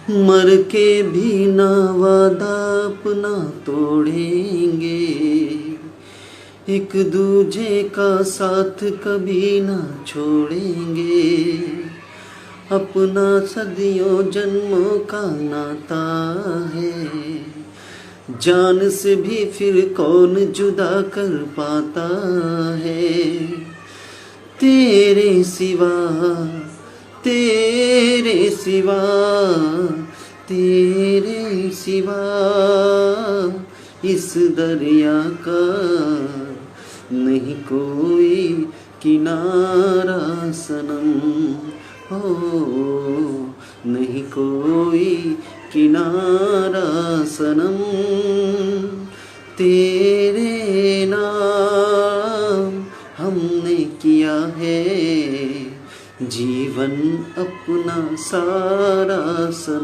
मर के भी ना वादा अपना तोड़ेंगे, एक दूजे का साथ कभी ना छोड़ेंगे। अपना सदियों जन्मों का नाता है, जान से भी फिर कौन जुदा कर पाता है। तेरे सिवा, तेरे सिवा, तेरे सिवा इस दरिया का नहीं कोई किनारा सनम, हो नहीं कोई किनारा सनम। तेरे नाम हमने किया है जीवन अपना सारा सनम।